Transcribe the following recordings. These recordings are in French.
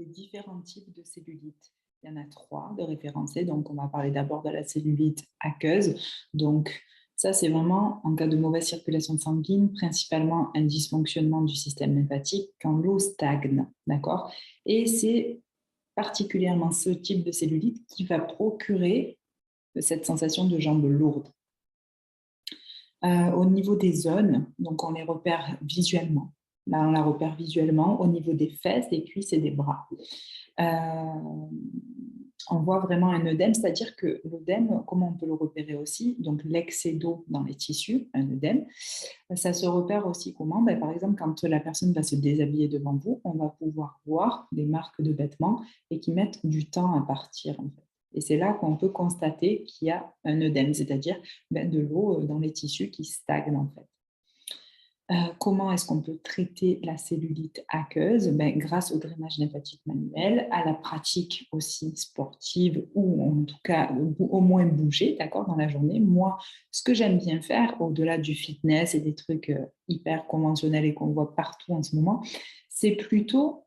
les différents types de cellulite. Il y en a 3 de référencés. Donc, on va parler d'abord de la cellulite aqueuse. Donc, ça, c'est vraiment en cas de mauvaise circulation sanguine, principalement un dysfonctionnement du système lymphatique quand l'eau stagne, d'accord? Et c'est particulièrement ce type de cellulite qui va procurer cette sensation de jambes lourdes. Au niveau des zones, donc on les repère visuellement. Là, on la repère visuellement au niveau des fesses, des cuisses et des bras. On voit vraiment un œdème, c'est-à-dire que l'œdème, comment on peut le repérer aussi? Donc l'excès d'eau dans les tissus, un œdème, ça se repère aussi comment? Ben, par exemple, quand la personne va se déshabiller devant vous, on va pouvoir voir des marques de vêtements et qui mettent du temps à partir, en fait. Et c'est là qu'on peut constater qu'il y a un œdème, c'est-à-dire de l'eau dans les tissus qui stagne, en fait. Comment est-ce qu'on peut traiter la cellulite aqueuse? Grâce au drainage lymphatique manuel, à la pratique aussi sportive ou en tout cas au moins bouger, d'accord, dans la journée. Moi, ce que j'aime bien faire, au-delà du fitness et des trucs hyper conventionnels et qu'on voit partout en ce moment, c'est plutôt,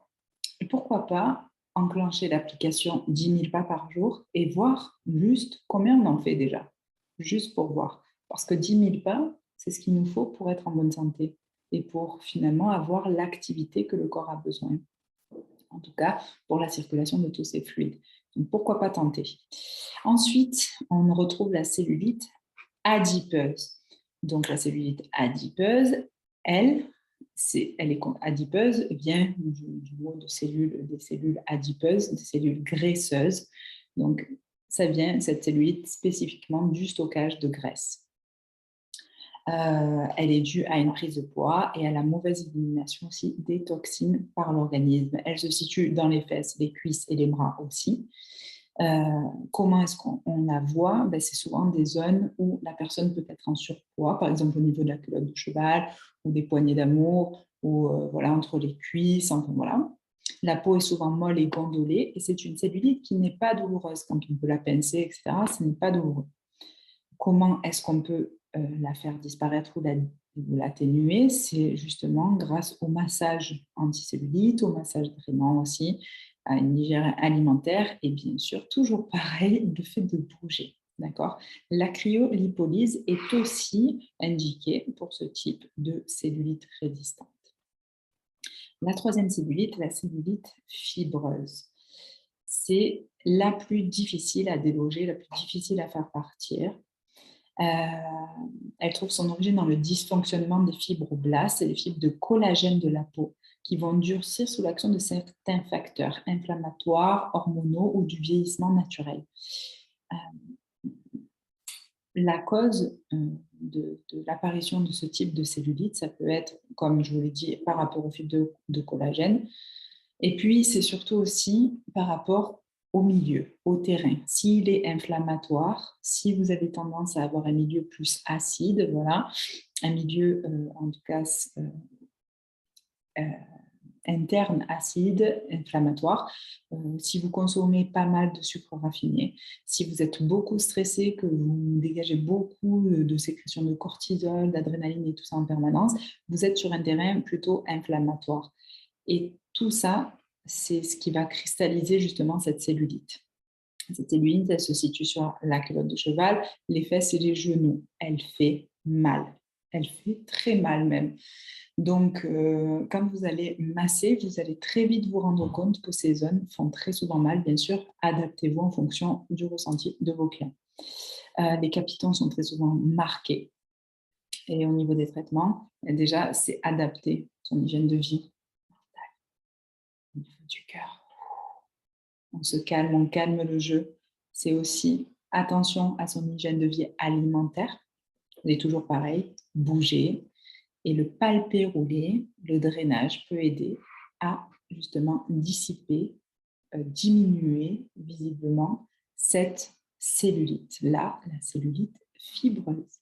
pourquoi pas, enclencher l'application 10 000 pas par jour et voir juste combien on en fait déjà, juste pour voir. Parce que 10 000 pas, c'est ce qu'il nous faut pour être en bonne santé et pour finalement avoir l'activité que le corps a besoin, en tout cas pour la circulation de tous ces fluides. Donc pourquoi pas tenter. Ensuite, on retrouve la cellulite adipeuse. Donc la cellulite adipeuse, elle est adipeuse, vient du mot de cellules, des cellules adipeuses, des cellules graisseuses. Donc ça vient, cette cellulite, spécifiquement du stockage de graisse. Elle est due à une prise de poids et à la mauvaise élimination aussi des toxines par l'organisme. Elle se situe dans les fesses, les cuisses et les bras aussi. Comment est-ce qu'on la voit? C'est souvent des zones où la personne peut être en surpoids, par exemple au niveau de la culotte de cheval ou des poignées d'amour ou voilà, entre les cuisses. Enfin, voilà. La peau est souvent molle et gondolée et c'est une cellulite qui n'est pas douloureuse. Quand on peut la pincer, etc., ce n'est pas douloureux. Comment est-ce qu'on peut la faire disparaître ou l'atténuer? C'est justement grâce au massage anticellulite, au massage drainant aussi, à une hygiène alimentaire et bien sûr, toujours pareil, le fait de bouger. D'accord? La cryolipolyse est aussi indiquée pour ce type de cellulite résistante. La troisième cellulite, la cellulite fibreuse. C'est la plus difficile à déloger, la plus difficile à faire partir. Elle trouve son origine dans le dysfonctionnement des fibroblastes et les fibres de collagène de la peau qui vont durcir sous l'action de certains facteurs inflammatoires, hormonaux ou du vieillissement naturel. La cause de l'apparition de ce type de cellulite, ça peut être, comme je vous l'ai dit, par rapport aux fibres de collagène. Et puis, c'est surtout aussi par rapport au milieu, au terrain. S'il est inflammatoire, si vous avez tendance à avoir un milieu plus acide, voilà, un milieu en tout cas interne acide, inflammatoire, si vous consommez pas mal de sucre raffiné, si vous êtes beaucoup stressé, que vous dégagez beaucoup de sécrétion de cortisol, d'adrénaline et tout ça en permanence, vous êtes sur un terrain plutôt inflammatoire. Et tout ça, c'est ce qui va cristalliser justement cette cellulite. Cette cellulite, elle se situe sur la culotte de cheval, les fesses et les genoux. Elle fait mal. Elle fait très mal même. Donc, quand vous allez masser, vous allez très vite vous rendre compte que ces zones font très souvent mal. Bien sûr, adaptez-vous en fonction du ressenti de vos clients. Les capitons sont très souvent marqués. Et au niveau des traitements, déjà, c'est adapter son hygiène de vie. Au niveau du cœur, on se calme, on calme le jeu. C'est aussi attention à son hygiène de vie alimentaire. C'est toujours pareil, bouger. Et le palpé roulé, le drainage peut aider à justement dissiper, diminuer visiblement cette cellulite. Là, la cellulite fibreuse.